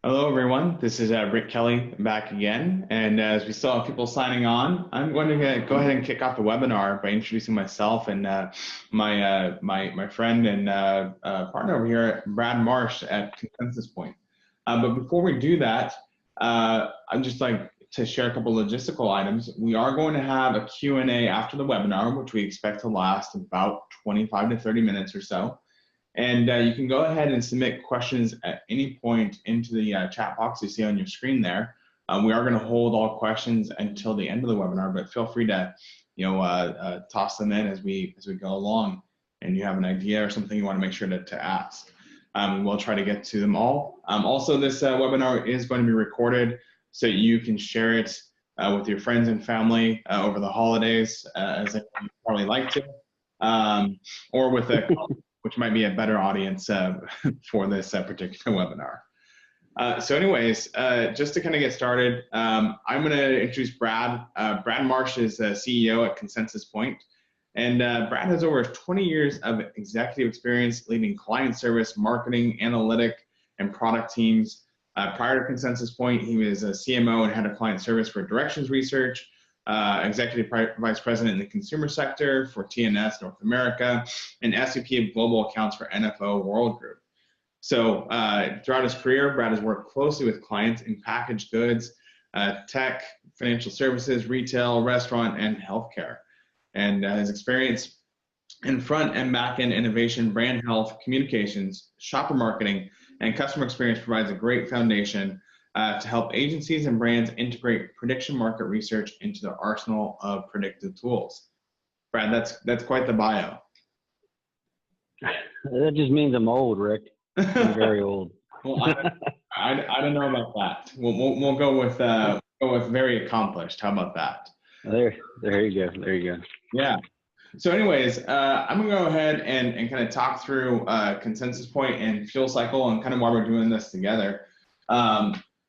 Hello, everyone. This is Rick Kelly back again. And as we still have people signing on, I'm going to go ahead and kick off the webinar by introducing myself and my friend and partner over here, Brad Marsh at Consensus Point. But before we do that, I'd just like to share a couple logistical items. We are going to have a Q&A after the webinar, which we expect to last about 25 to 30 minutes or so. And you can go ahead and submit questions at any point into the chat box you see on your screen there. We are going to hold all questions until the end of the webinar, but feel free to, toss them in as we go along, and you have an idea or something you want to make sure to ask. We'll try to get to them all. Also, this webinar is going to be recorded, so you can share it with your friends and family over the holidays, as you probably like to, or with a which might be a better audience for this particular webinar. So anyways, just to kind of get started, I'm going to introduce Brad. Brad Marsh is CEO at Consensus Point. And Brad has over 20 years of executive experience leading client service, marketing, analytic, and product teams. Prior to Consensus Point, he was a CMO and head of client service for Directions Research, Executive Vice President in the consumer sector for TNS North America, and SVP of Global Accounts for NFO World Group. So throughout his career, Brad has worked closely with clients in packaged goods, tech, financial services, retail, restaurant, and healthcare. And his experience in front and back end innovation, brand health, communications, shopper marketing, and customer experience provides a great foundation to help agencies and brands integrate prediction market research into their arsenal of predictive tools. Brad, that's quite the bio. That just means I'm old, Rick. I'm very old. Well, I don't know about that. We'll go with very accomplished. How about that? There you go. There you go. Yeah. So anyways, I'm going to go ahead and kind of talk through Consensus Point and Fuel Cycle and kind of why we're doing this together.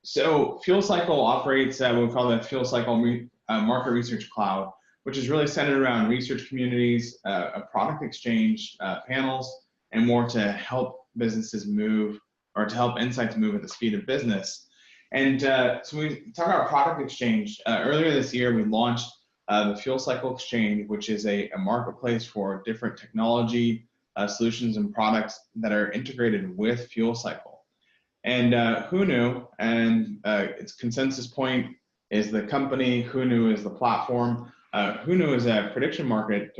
So Fuel Cycle operates what we call the Fuel Cycle Market Research Cloud, which is really centered around research communities, a product exchange, panels, and more to help businesses move, or to help insights move at the speed of business. And so we talk about product exchange. Earlier this year, we launched the Fuel Cycle Exchange, which is a marketplace for different technology solutions and products that are integrated with Fuel Cycle. And Who Knew, and its Consensus Point is the company, Who Knew is the platform. Who Knew is a prediction market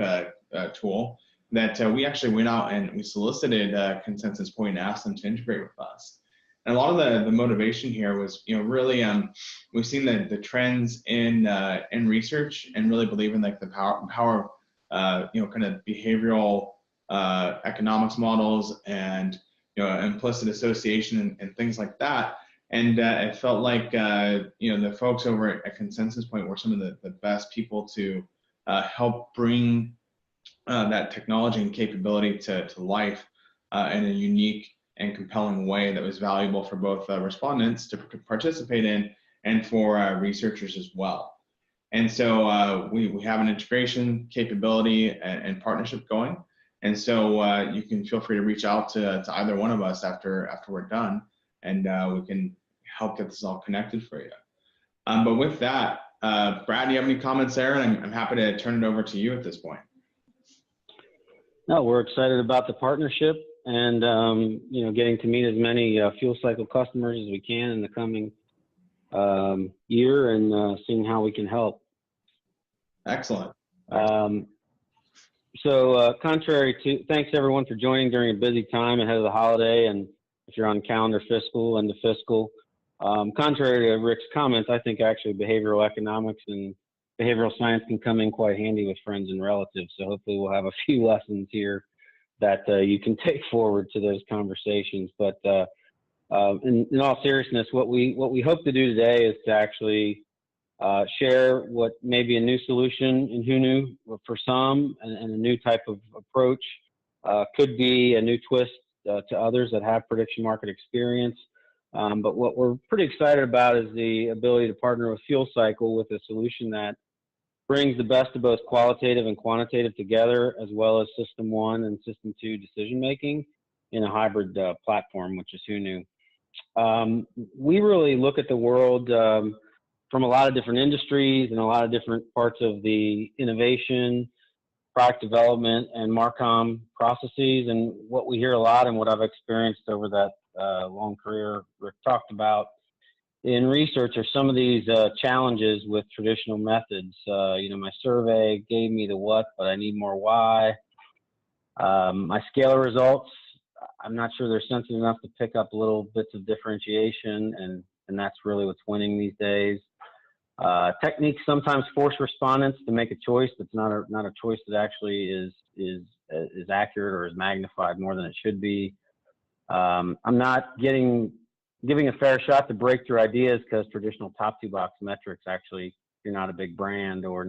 tool that we actually went out and we solicited Consensus Point and asked them to integrate with us. And a lot of the motivation here was, really we've seen the trends in research and really believe in like the power of kind of behavioral economics models and implicit association and things like that. And it felt like, the folks over at Consensus Point were some of the best people to help bring that technology and capability to life in a unique and compelling way that was valuable for both respondents to participate in and for researchers as well. And so we have an integration capability and partnership going. And so you can feel free to reach out to either one of us after we're done, and we can help get this all connected for you. But with that, Brad, do you have any comments there? And I'm happy to turn it over to you at this point. No, we're excited about the partnership and getting to meet as many Fuel Cycle customers as we can in the coming year and seeing how we can help. Excellent. So contrary to, thanks everyone for joining during a busy time ahead of the holiday, and if you're on calendar fiscal and the fiscal. Contrary to Rick's comments, I think actually behavioral economics and behavioral science can come in quite handy with friends and relatives. So hopefully we'll have a few lessons here that you can take forward to those conversations. But in all seriousness, what we hope to do today is to actually share what may be a new solution in Who Knew for some, and a new type of approach. Could be a new twist to others that have prediction market experience. But what we're pretty excited about is the ability to partner with Fuel Cycle with a solution that brings the best of both qualitative and quantitative together, as well as System 1 and System 2 decision making in a hybrid platform, which is Who Knew. We really look at the world from a lot of different industries and a lot of different parts of the innovation, product development, and Marcom processes. And what we hear a lot and what I've experienced over that long career Rick talked about in research are some of these challenges with traditional methods. My survey gave me the what, but I need more why. My scalar results, I'm not sure they're sensitive enough to pick up little bits of differentiation, and that's really what's winning these days. Techniques sometimes force respondents to make a choice that's not a choice that actually is accurate or is magnified more than it should be. I'm not giving a fair shot to breakthrough ideas because traditional top two box metrics actually, if you're not a big brand or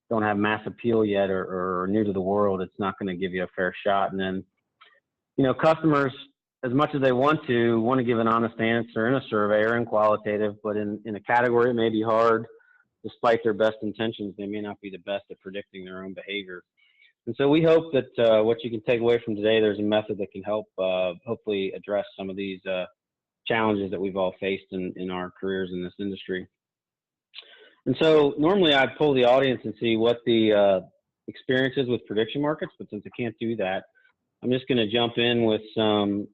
don't have mass appeal yet or are new to the world, it's not going to give you a fair shot. And then, customers, as much as they want to give an honest answer in a survey or in qualitative, but in a category it may be hard. Despite their best intentions, they may not be the best at predicting their own behavior. And so we hope that what you can take away from today, there's a method that can help hopefully address some of these challenges that we've all faced in our careers in this industry. And so normally I'd pull the audience and see what the experience is with prediction markets, but since I can't do that, I'm just going to jump in with some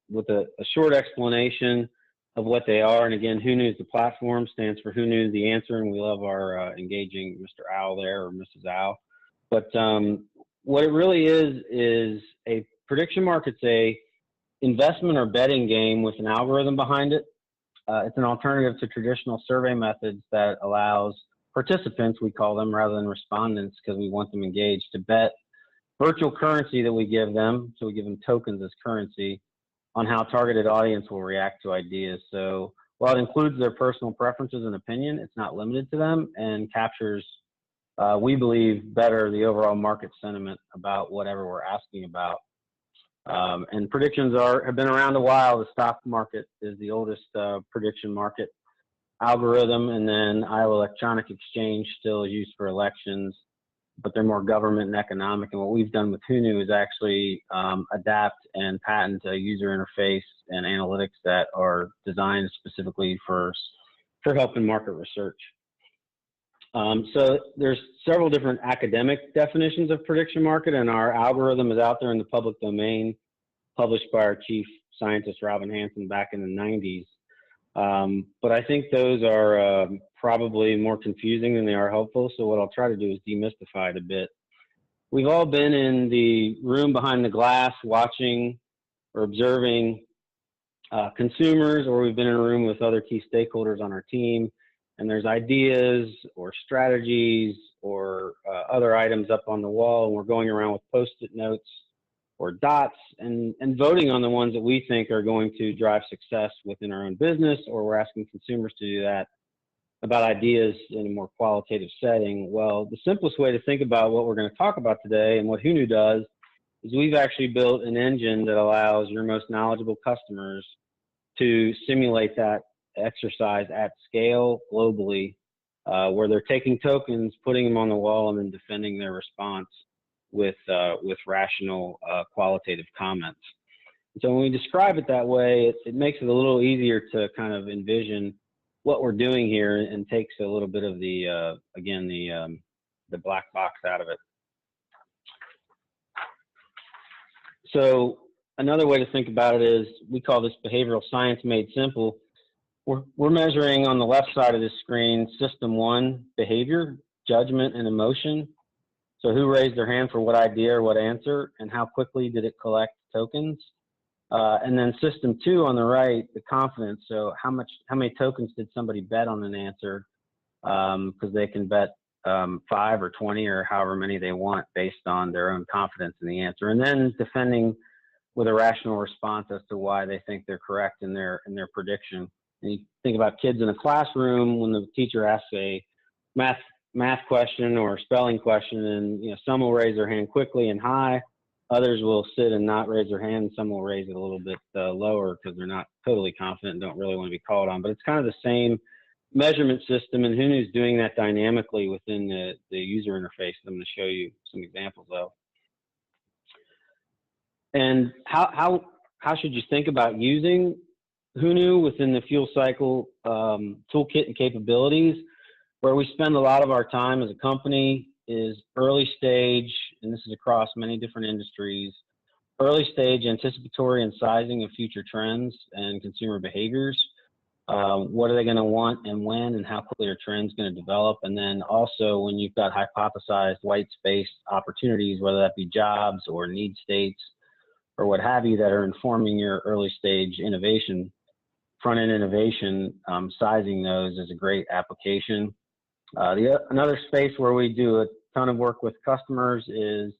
with a short explanation of what they are. And again, Who Knew the platform stands for Who Knew the Answer, and we love our engaging Mr. Owl there, or Mrs. Owl. But what it really is a prediction market's a investment or betting game with an algorithm behind it. It's an alternative to traditional survey methods that allows participants, we call them, rather than respondents, because we want them engaged, to bet virtual currency that we give them. So we give them tokens as currency on how targeted audience will react to ideas. So while it includes their personal preferences and opinion, it's not limited to them and captures, we believe, better the overall market sentiment about whatever we're asking about. And predictions have been around a while. The stock market is the oldest prediction market algorithm, and then Iowa Electronic Exchange still is used for elections, but they're more government and economic. And what we've done with Who Knew is actually adapt and patent a user interface and analytics that are designed specifically for helping market research. So there's several different academic definitions of prediction market, and our algorithm is out there in the public domain, published by our chief scientist, Robin Hanson, back in the 90s. But I think those are probably more confusing than they are helpful. So what I'll try to do is demystify it a bit. We've all been in the room behind the glass watching or observing consumers, or we've been in a room with other key stakeholders on our team, and there's ideas or strategies or other items up on the wall, and we're going around with Post-it notes or dots and voting on the ones that we think are going to drive success within our own business, or we're asking consumers to do that about ideas in a more qualitative setting. Well, the simplest way to think about what we're going to talk about today and what Who Knew does is we've actually built an engine that allows your most knowledgeable customers to simulate that exercise at scale globally, where they're taking tokens, putting them on the wall, and then defending their response with rational qualitative comments. So when we describe it that way, it makes it a little easier to kind of envision what we're doing here and takes a little bit of the again the black box out of it. So another way to think about it is we call this behavioral science made simple. We're measuring on the left side of the screen system one, behavior, judgment, and emotion. So who raised their hand for what idea or what answer, and how quickly did it collect tokens? And then system two on the right, the confidence. So how many tokens did somebody bet on an answer? Because they can bet 5 or 20 or however many they want based on their own confidence in the answer. And then defending with a rational response as to why they think they're correct in their prediction. And you think about kids in a classroom when the teacher asks a math question or spelling question, and some will raise their hand quickly and high, others will sit and not raise their hand, and some will raise it a little bit lower because they're not totally confident and don't really want to be called on. But it's kind of the same measurement system, and Who Knew is doing that dynamically within the user interface that I'm going to show you some examples of. And how should you think about using who knew within the fuel cycle toolkit and capabilities, where we spend a lot of our time as a company is early stage, and this is across many different industries, early stage anticipatory and sizing of future trends and consumer behaviors. What are they going to want and when, and how quickly are trends going to develop? And then also when you've got hypothesized white space opportunities, whether that be jobs or need states or what have you, that are informing your early stage innovation, front end innovation, sizing those is a great application. Another space where we do a ton of work with customers is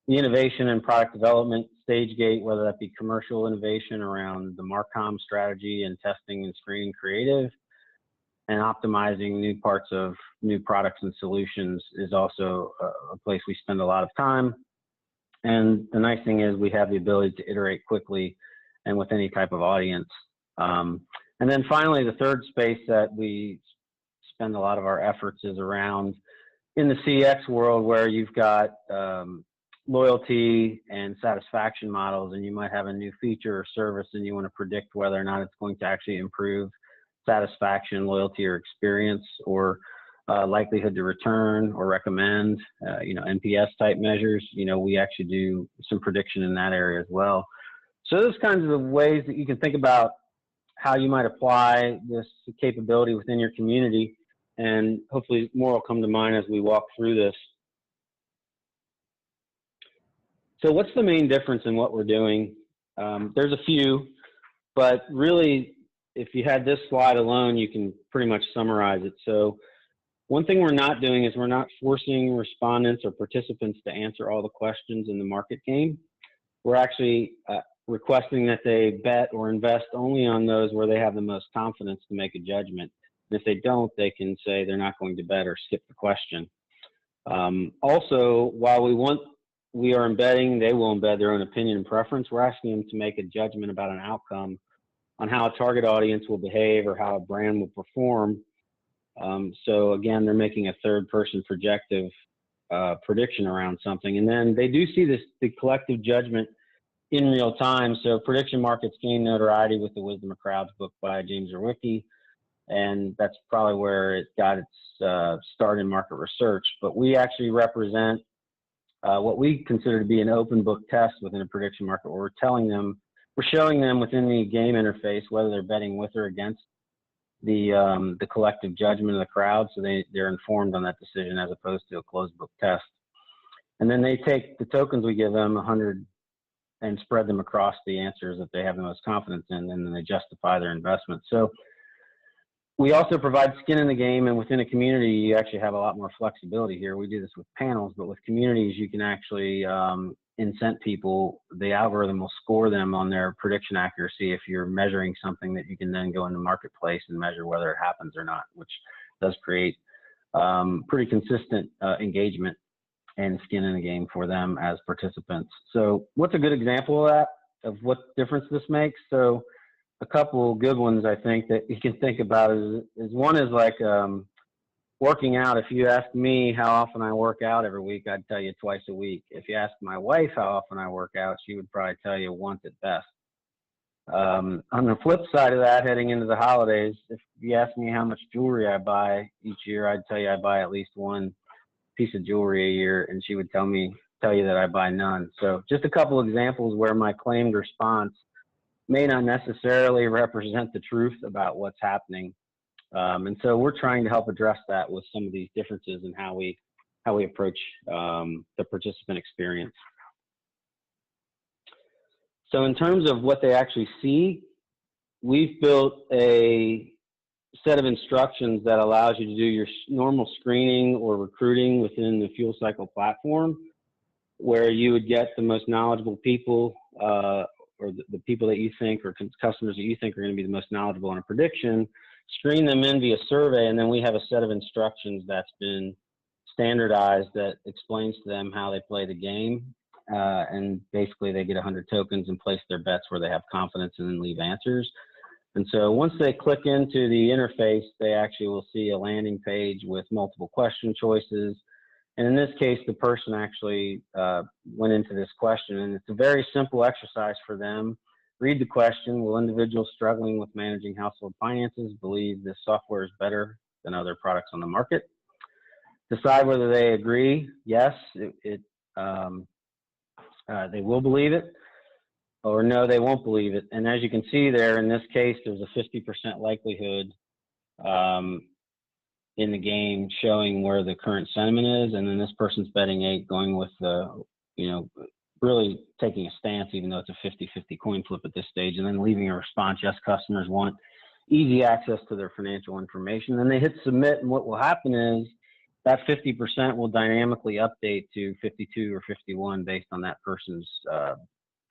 the innovation and product development stage gate, whether that be commercial innovation around the Marcom strategy and testing and screening creative, and optimizing new parts of new products and solutions is also a place we spend a lot of time. And the nice thing is we have the ability to iterate quickly and with any type of audience. And then finally, the third space that we spend a lot of our efforts is around in the CX world, where you've got loyalty and satisfaction models, and you might have a new feature or service and you want to predict whether or not it's going to actually improve satisfaction, loyalty, or experience, or likelihood to return or recommend, NPS type measures. We actually do some prediction in that area as well. So those kinds of ways that you can think about how you might apply this capability within your community, and hopefully more will come to mind as we walk through this. So what's the main difference in what we're doing? There's a few, but really, if you had this slide alone, you can pretty much summarize it. So one thing we're not doing is we're not forcing respondents or participants to answer all the questions in the market game. We're actually requesting that they bet or invest only on those where they have the most confidence to make a judgment. And if they don't, they can say they're not going to bet or skip the question. Also, while we are embedding, they will embed their own opinion and preference. We're asking them to make a judgment about an outcome on how a target audience will behave or how a brand will perform. So again, they're making a third person projective prediction around something. And then they do see the collective judgment in real time. So prediction markets gain notoriety with the Wisdom of Crowds book by James Zawicki. And that's probably where it got its start in market research. But we actually represent what we consider to be an open book test within a prediction market, where we're showing them within the game interface whether they're betting with or against the collective judgment of the crowd, so they're informed on that decision as opposed to a closed book test. And then they take the tokens we give them, 100, and spread them across the answers that they have the most confidence in, and then they justify their investment. So we also provide skin in the game, and within a community, you actually have a lot more flexibility here. We do this with panels, but with communities, you can actually incent people. The algorithm will score them on their prediction accuracy if you're measuring something that you can then go in the marketplace and measure whether it happens or not, which does create pretty consistent engagement and skin in the game for them as participants. So what's a good example of that, of what difference this makes? So a couple good ones I think that you can think about is one is like working out. If you ask me how often I work out every week, I'd tell you twice a week. If you ask my wife how often I work out, she would probably tell you once at best. On the flip side of that, heading into the holidays, if you ask me how much jewelry I buy each year, I'd tell you I buy at least one piece of jewelry a year, and she would tell you that I buy none. So just a couple examples where my claimed response may not necessarily represent the truth about what's happening. And so we're trying to help address that with some of these differences in how we approach the participant experience. So in terms of what they actually see, we've built a set of instructions that allows you to do your normal screening or recruiting within the fuel cycle platform, where you would get the most knowledgeable people or the people that you think, or customers that you think are going to be the most knowledgeable on a prediction, screen them in via survey, and then we have a set of instructions that's been standardized that explains to them how they play the game. And basically they get 100 tokens and place their bets where they have confidence and then leave answers. And so once they click into the interface, they actually will see a landing page with multiple question choices. And in this case, the person actually went into this question, and it's a very simple exercise for them. Read the question. Will individuals struggling with managing household finances believe this software is better than other products on the market? Decide whether they agree. Yes, they will believe it, or no, they won't believe it. And as you can see there, in this case, there's a 50% likelihood in the game showing where the current sentiment is, and then this person's betting 8, going with the, really taking a stance, even though it's a 50-50 coin flip at this stage, and then leaving a response. Yes, customers want easy access to their financial information. Then they hit submit, and what will happen is that 50% will dynamically update to 52 or 51 based on that person's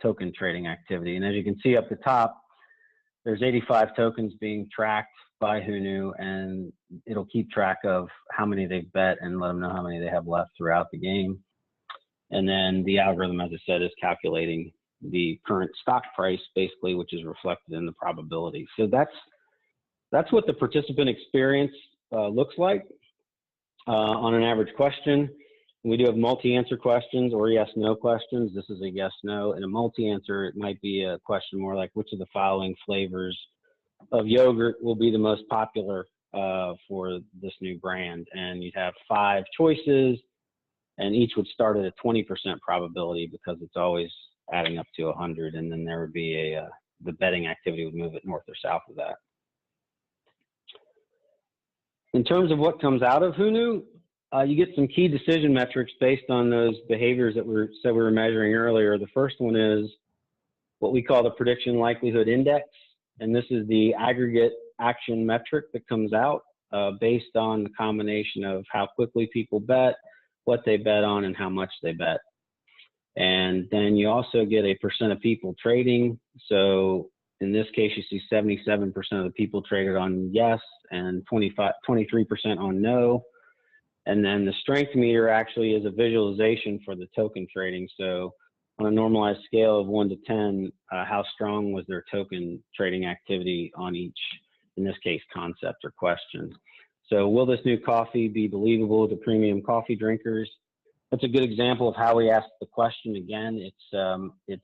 token trading activity. And as you can see up the top, there's 85 tokens being tracked by Hunu, and it'll keep track of how many they've bet and let them know how many they have left throughout the game. And then the algorithm, as I said, is calculating the current stock price, basically, which is reflected in the probability. So that's what the participant experience looks like on an average question. We do have multi-answer questions or yes/no questions. This is a yes/no. In a multi-answer, it might be a question more like, which of the following flavors of yogurt will be the most popular for this new brand? And you'd have 5 choices, and each would start at a 20% probability because it's always adding up to 100. And then there would be the betting activity would move it north or south of that. In terms of what comes out of Hunu, you get some key decision metrics based on those behaviors that we were measuring earlier. The first one is what we call the prediction likelihood index. And this is the aggregate action metric that comes out based on the combination of how quickly people bet, what they bet on, and how much they bet. And then you also get a percent of people trading. So in this case, you see 77% of the people traded on yes and 23% on no. And then the strength meter actually is a visualization for the token trading. So on a normalized scale of 1 to 10, how strong was their token trading activity on each, in this case, concept or question. So will this new coffee be believable to premium coffee drinkers? That's a good example of how we ask the question. Again, it's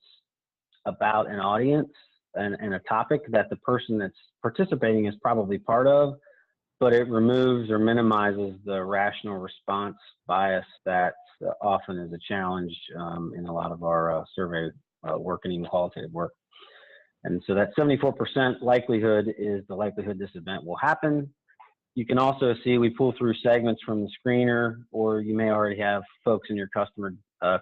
about an audience and a topic that the person that's participating is probably part of, but it removes or minimizes the rational response bias that often is a challenge in a lot of our survey work and even qualitative work. And so that 74% likelihood is the likelihood this event will happen. You can also see we pull through segments from the screener, or you may already have folks in your customer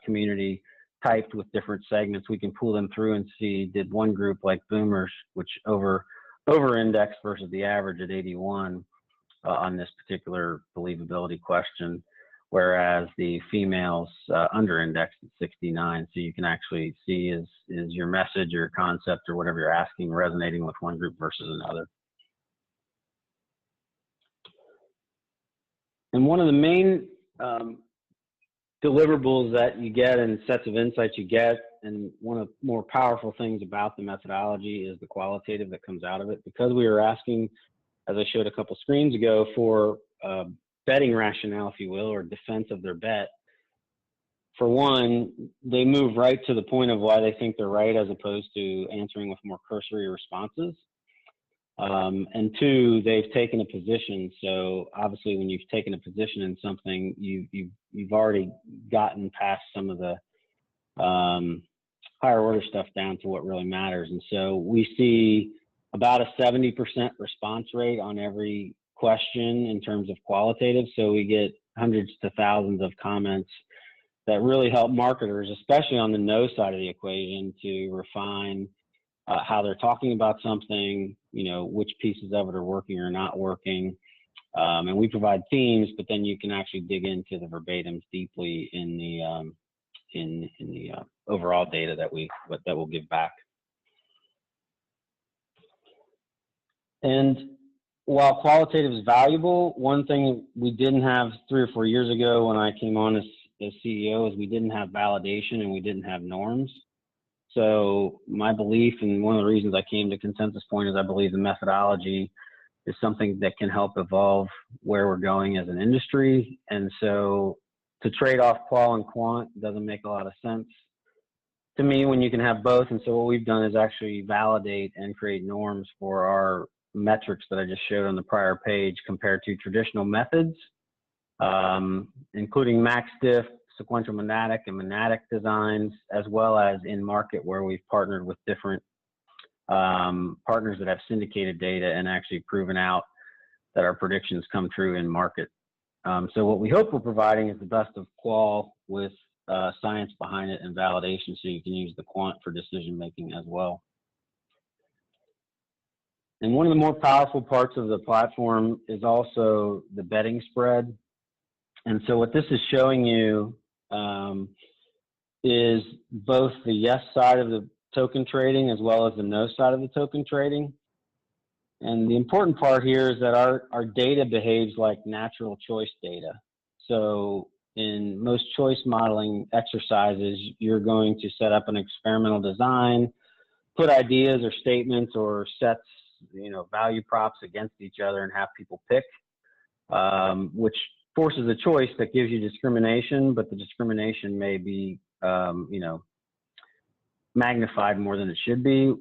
community typed with different segments. We can pull them through and see, did one group like boomers, which over-indexed versus the average at 81 on this particular believability question, whereas the females under-indexed at 69. So you can actually see is your message or concept or whatever you're asking resonating with one group versus another. And one of the main deliverables that you get and sets of insights you get, and one of the more powerful things about the methodology is the qualitative that comes out of it. Because we were asking, as I showed a couple screens ago, for betting rationale, if you will, or defense of their bet. For one, they move right to the point of why they think they're right, as opposed to answering with more cursory responses. And two, they've taken a position. So obviously, when you've taken a position in something, you've already gotten past some of the higher order stuff down to what really matters. And so we see about a 70% response rate on every question in terms of qualitative. So we get hundreds to thousands of comments that really help marketers, especially on the no side of the equation, to refine how they're talking about something, which pieces of it are working or not working. And we provide themes, but then you can actually dig into the verbatims deeply in the overall data that we'll give back. And while qualitative is valuable, one thing we didn't have 3 or 4 years ago when I came on as CEO is we didn't have validation and we didn't have norms. So my belief, and one of the reasons I came to Consensus Point, is I believe the methodology is something that can help evolve where we're going as an industry. And so to trade off qual and quant doesn't make a lot of sense. to me when you can have both. And so what we've done is actually validate and create norms for our metrics that I just showed on the prior page compared to traditional methods, including max diff, sequential monadic and monadic designs, as well as in market where we've partnered with different partners that have syndicated data and actually proven out that our predictions come true in market. So what we hope we're providing is the best of qual with science behind it and validation, so you can use the quant for decision making as well. And one of the more powerful parts of the platform is also the betting spread. And so what this is showing you is both the yes side of the token trading as well as the no side of the token trading. And the important part here is that our data behaves like natural choice data. So in most choice modeling exercises, you're going to set up an experimental design, put ideas or statements or sets, value props against each other and have people pick, which forces a choice that gives you discrimination, but the discrimination may be, magnified more than it should be.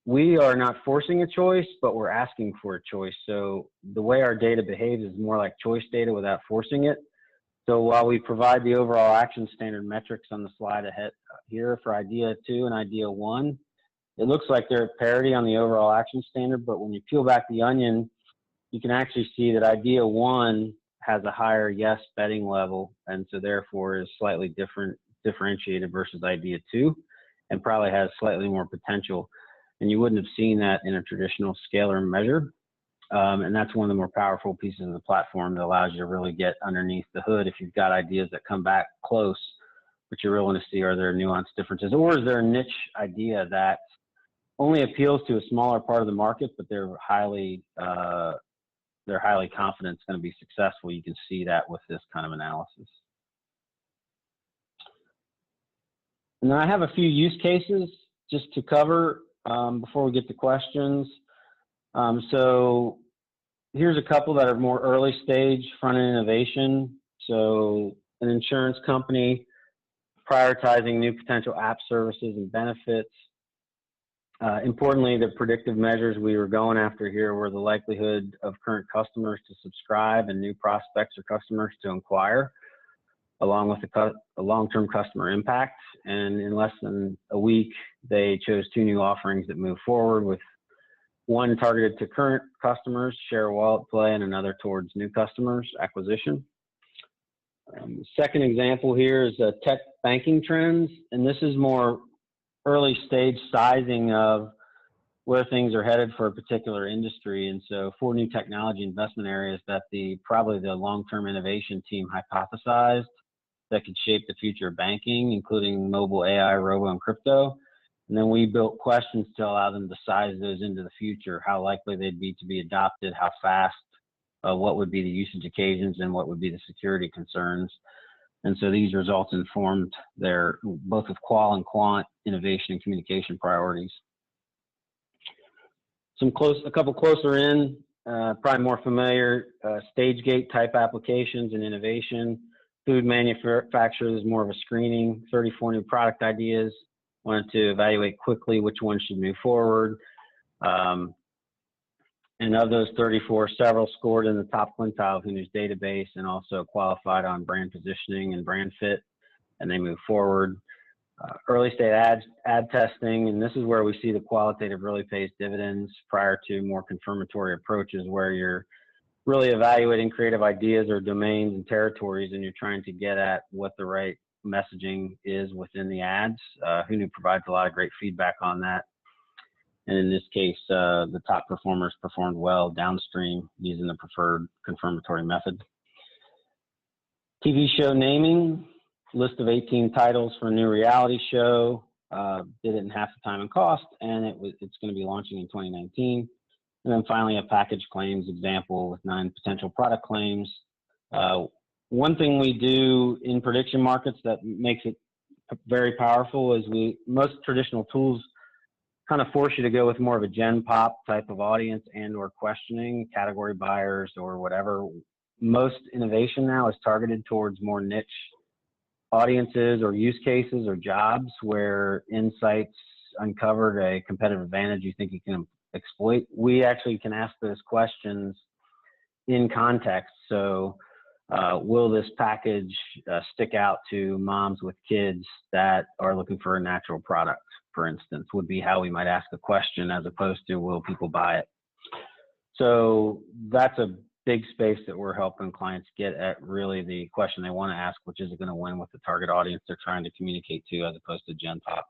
We are not forcing a choice, but we're asking for a choice. So the way our data behaves is more like choice data without forcing it. So while we provide the overall action standard metrics on the slide ahead here for idea 2 and idea 1, it looks like they're at parity on the overall action standard, but when you peel back the onion, you can actually see that idea 1 has a higher yes betting level, and so therefore is slightly differentiated versus idea 2, and probably has slightly more potential. And you wouldn't have seen that in a traditional scalar measure. And that's one of the more powerful pieces of the platform that allows you to really get underneath the hood if you've got ideas that come back close, but you're willing to see, are there nuanced differences, or is there a niche idea that only appeals to a smaller part of the market, but they're highly confident it's going to be successful. You can see that with this kind of analysis. And then I have a few use cases just to cover before we get to questions. So here's a couple that are more early stage front-end innovation. So an insurance company prioritizing new potential app services and benefits. Importantly, the predictive measures we were going after here were the likelihood of current customers to subscribe and new prospects or customers to inquire, along with a long-term customer impact. And in less than a week, they chose 2 new offerings that move forward, with one targeted to current customers, share a wallet play, and another towards new customers acquisition. Second example here is tech banking trends, and this is more early stage sizing of where things are headed for a particular industry. And so 4 new technology investment areas that probably the long-term innovation team hypothesized that could shape the future of banking, including mobile, AI, robo, and crypto. And then we built questions to allow them to size those into the future, how likely they'd be to be adopted, how fast, what would be the usage occasions, and what would be the security concerns. And so these results informed their both of qual and quant innovation and communication priorities. A couple closer in, probably more familiar, stage gate type applications and innovation. Food manufacturers is more of a screening, 34 new product ideas, wanted to evaluate quickly which one should move forward. And of those 34, several scored in the top quintile of Hoonoo's database and also qualified on brand positioning and brand fit, and they move forward. Early stage ad testing, and this is where we see the qualitative really pays dividends prior to more confirmatory approaches where you're really evaluating creative ideas or domains and territories, and you're trying to get at what the right messaging is within the ads. Hoonoo provides a lot of great feedback on that. And in this case, the top performers performed well downstream using the preferred confirmatory method. TV show naming, list of 18 titles for a new reality show, did it in half the time and cost, and it's going to be launching in 2019. And then finally, a package claims example with 9 potential product claims. One thing we do in prediction markets that makes it very powerful is most traditional tools kind of force you to go with more of a gen pop type of audience and or questioning, category buyers or whatever. Most innovation now is targeted towards more niche audiences or use cases or jobs where insights uncovered a competitive advantage you think you can exploit, we actually can ask those questions in context. So will this package stick out to moms with kids that are looking for a natural product, for instance, would be how we might ask a question, as opposed to will people buy it. So that's a big space that we're helping clients get at, really the question they want to ask, which is it going to win with the target audience they're trying to communicate to, as opposed to Gen Pop.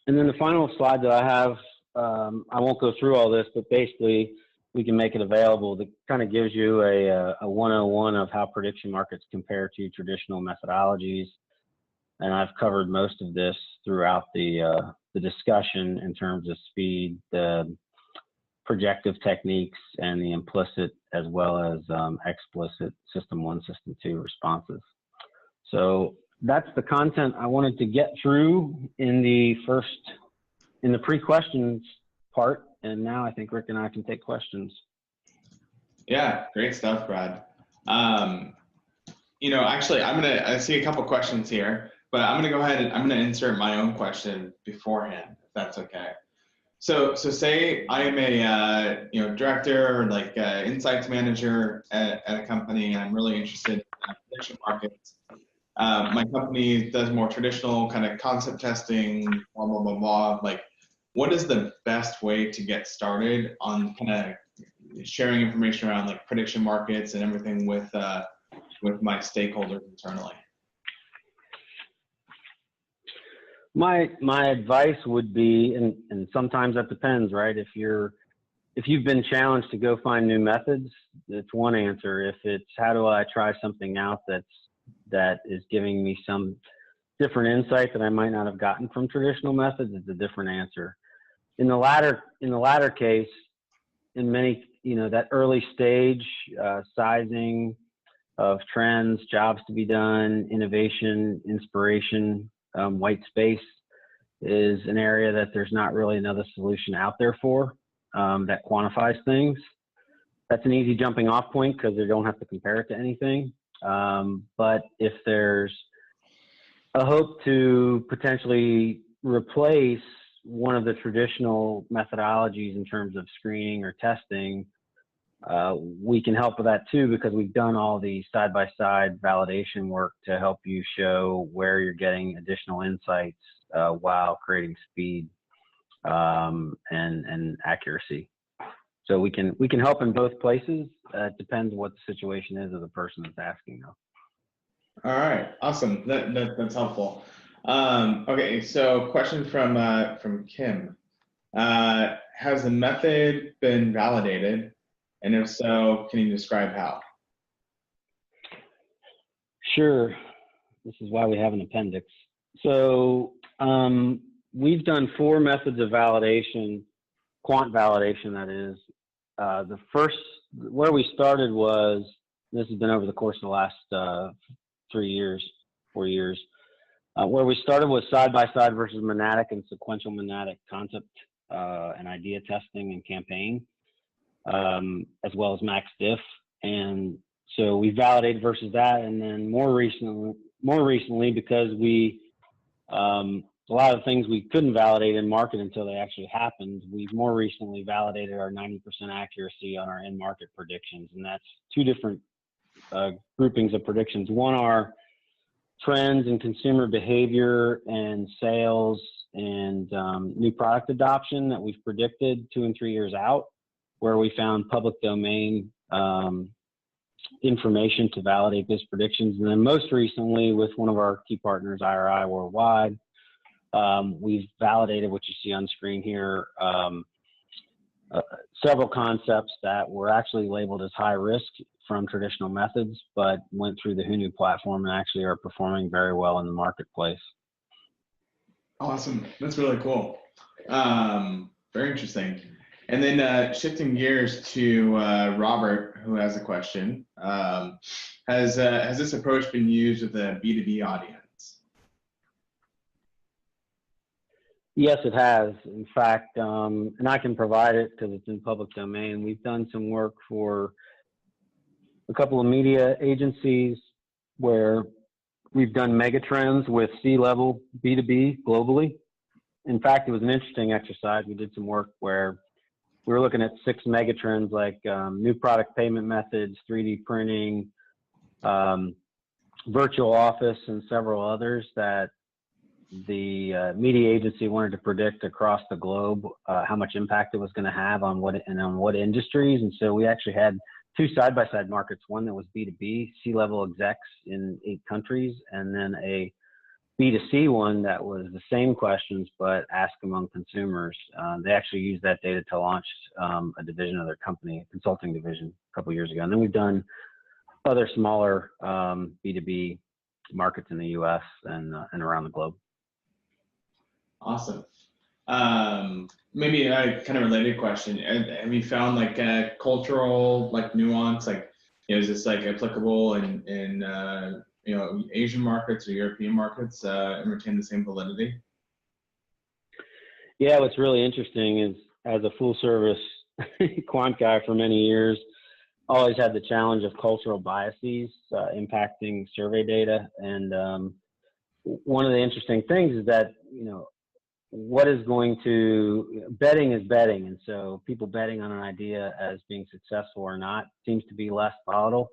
And then the final slide that I have, I won't go through all this, but basically we can make it available. That kind of gives you a 101 of how prediction markets compare to traditional methodologies. And I've covered most of this throughout the discussion in terms of speed, the projective techniques, and the implicit as well as explicit system 1, system 2 responses. So that's the content I wanted to get through in the pre-questions part. And now I think Rick and I can take questions. Yeah, great stuff, Brad. You know, actually, I see a couple questions here, but I'm gonna go ahead and I'm gonna insert my own question beforehand, if that's okay. So say I am a director or like insights manager at a company, and I'm really interested in prediction markets. My company does more traditional kind of concept testing, blah blah blah blah. Like, what is the best way to get started on kind of sharing information around like prediction markets and everything with my stakeholders internally? My advice would be, and sometimes that depends, right? If you've been challenged to go find new methods, it's one answer. If it's how do I try something out that is giving me some different insight that I might not have gotten from traditional methods, it's a different answer. In the latter case, in many, that early stage sizing of trends, jobs to be done, innovation, inspiration, white space is an area that there's not really another solution out there for that quantifies things. That's an easy jumping off point because they don't have to compare it to anything. But if there's a hope to potentially replace one of the traditional methodologies in terms of screening or testing, we can help with that too, because we've done all the side-by-side validation work to help you show where you're getting additional insights while creating speed and accuracy. So we can help in both places. It depends what the situation is of the person that's asking, though. All right, awesome. That's helpful. Okay, so question from Kim. Has the method been validated? And if so, can you describe how? Sure. This is why we have an appendix. So we've done 4 methods of validation, quant validation, that is. The first, where we started was, this has been over the course of the last 4 years, where we started was side-by-side versus monadic and sequential monadic concept and idea testing and campaign, as well as max diff. And so we validated versus that. And then more recently, because a lot of things we couldn't validate in market until they actually happened, we've more recently validated our 90% accuracy on our end market predictions. And that's 2 different groupings of predictions. One are trends in consumer behavior and sales and new product adoption that we've predicted 2 and 3 years out, where we found public domain information to validate those predictions. And then most recently, with one of our key partners, IRI Worldwide, we've validated what you see on screen here, several concepts that were actually labeled as high risk from traditional methods, but went through the Hunu platform and actually are performing very well in the marketplace. Awesome. That's really cool. Very interesting. And then shifting gears to Robert, who has a question. Has this approach been used with a B2B audience? Yes, it has. In fact, and I can provide it because it's in public domain. We've done some work for a couple of media agencies where we've done megatrends with C-level B2B globally. In fact, it was an interesting exercise. We did some work where we were looking at 6 megatrends like new product payment methods, 3D printing, virtual office, and several others that the media agency wanted to predict across the globe how much impact it was going to have on what industries. And so we actually had 2 side-by-side markets, one that was B2B, C-level execs in 8 countries, and then a B2C one that was the same questions but asked among consumers. They actually used that data to launch a division of their company, a consulting division, a couple of years ago. And then we've done other smaller B2B markets in the U.S. and around the globe. Awesome. Maybe a kind of related question. Have you found like a cultural like nuance, like, is this like applicable in Asian markets or European markets and retain the same validity? Yeah, what's really interesting is, as a full service quant guy for many years, always had the challenge of cultural biases impacting survey data. And one of the interesting things is that, betting is betting. And so people betting on an idea as being successful or not seems to be less volatile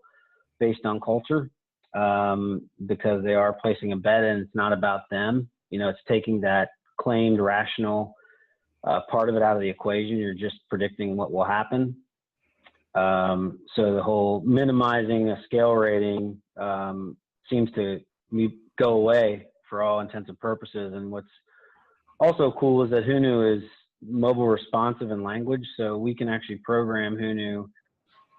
based on culture, because they are placing a bet and it's not about them. It's taking that claimed rational part of it out of the equation. You're just predicting what will happen. So the whole minimizing a scale rating seems to go away for all intents and purposes. And what's also cool is that Hunu is mobile responsive in language, so we can actually program Hunu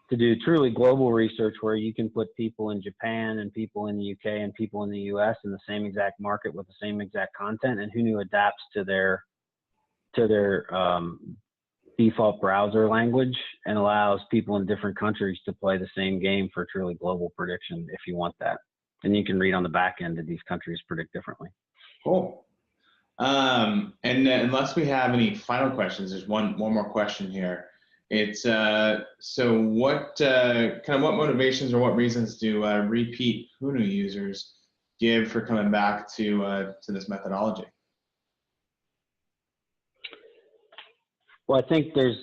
to do truly global research where you can put people in Japan and people in the UK and people in the US in the same exact market with the same exact content, and Hunu adapts to their default browser language and allows people in different countries to play the same game for truly global prediction if you want that. And you can read on the back end that these countries predict differently. Cool. And unless we have any final questions, there's one more question here. It's so what motivations or what reasons do repeat Hunu users give for coming back to this methodology? Well, I think there's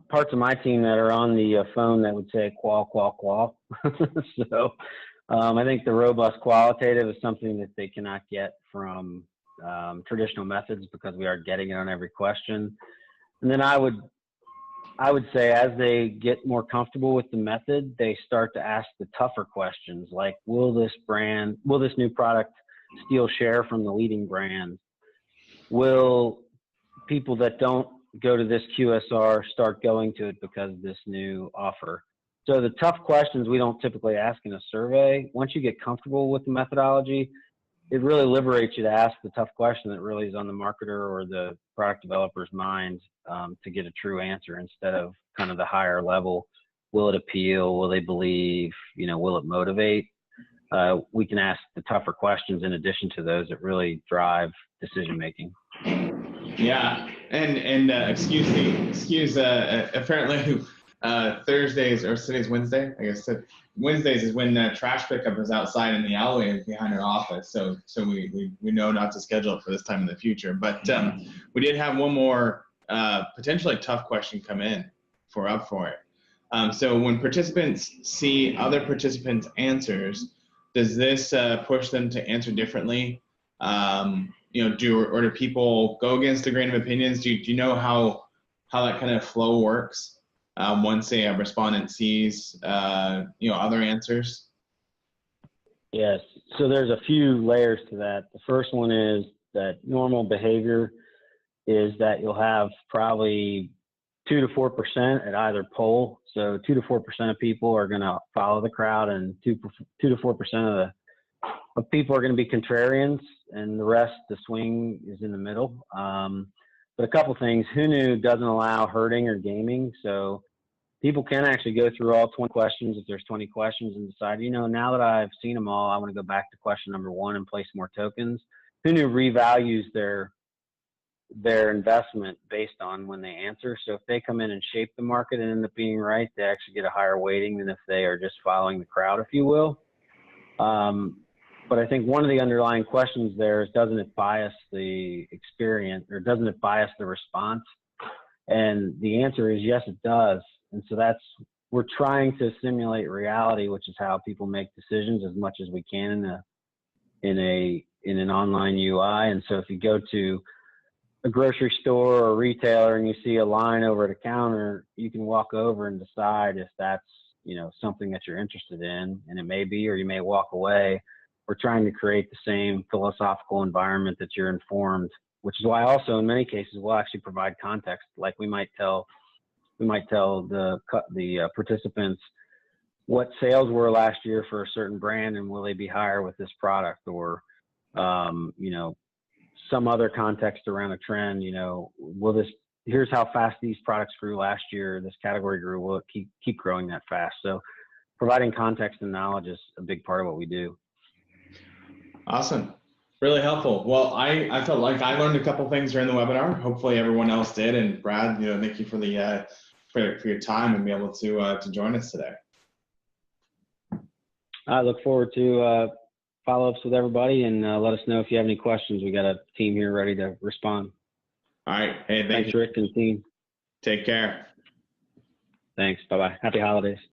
parts of my team that are on the phone that would say qual, qual, qual. So I think the robust qualitative is something that they cannot get from traditional methods, because we are getting it on every question. And then I would say, as they get more comfortable with the method, they start to ask the tougher questions, like, will this new product steal share from the leading brand? Will people that don't go to this QSR start going to it because of this new offer? So the tough questions we don't typically ask in a survey. Once you get comfortable with the methodology, it really liberates you to ask the tough question that really is on the marketer or the product developer's mind, to get a true answer, instead of kind of the higher level. Will it appeal? Will they believe? Will it motivate? We can ask the tougher questions in addition to those that really drive decision making. Yeah, and excuse apparently Thursdays, or today's Wednesday, I guess. Wednesdays is when trash pickup is outside in the alleyway behind our office. So we know not to schedule it for this time in the future. But we did have one more potentially tough question come in if we're up for it. So when participants see other participants' answers, does this push them to answer differently? Do people go against the grain of opinions? Do you know how that kind of flow works? Once a respondent sees, other answers? Yes. So there's a few layers to that. The first one is that normal behavior is that you'll have probably 2 to 4% at either pole. So 2 to 4% of people are going to follow the crowd, and 2 to 4% of people are going to be contrarians, and the rest, the swing, is in the middle. But a couple things. Hunu doesn't allow herding or gaming, so people can actually go through all 20 questions if there's 20 questions and decide, now that I've seen them all, I want to go back to question number 1 and place more tokens. Hunu revalues their investment based on when they answer. So if they come in and shape the market and end up being right, they actually get a higher weighting than if they are just following the crowd, if you will. But I think one of the underlying questions there is, doesn't it bias the experience, or doesn't it bias the response? And the answer is yes, it does. And so we're trying to simulate reality, which is how people make decisions as much as we can in an online UI. And so if you go to a grocery store or a retailer and you see a line over at a counter, you can walk over and decide if that's, something that you're interested in, and it may be, or you may walk away. We're trying to create the same philosophical environment that you're informed, which is why also in many cases we'll actually provide context. Like we might tell the participants what sales were last year for a certain brand, and will they be higher with this product, or some other context around a trend. Here's how fast these products grew last year, this category grew, will it keep growing that fast? So providing context and knowledge is a big part of what we do. Awesome. Really helpful. Well, I felt like I learned a couple things during the webinar. Hopefully everyone else did. And Brad, thank you for the for your time and be able to join us today. I look forward to follow-ups with everybody, and let us know if you have any questions. We got a team here ready to respond. All right. Hey, thanks, Rick and team. Take care. Thanks. Bye-bye. Happy holidays.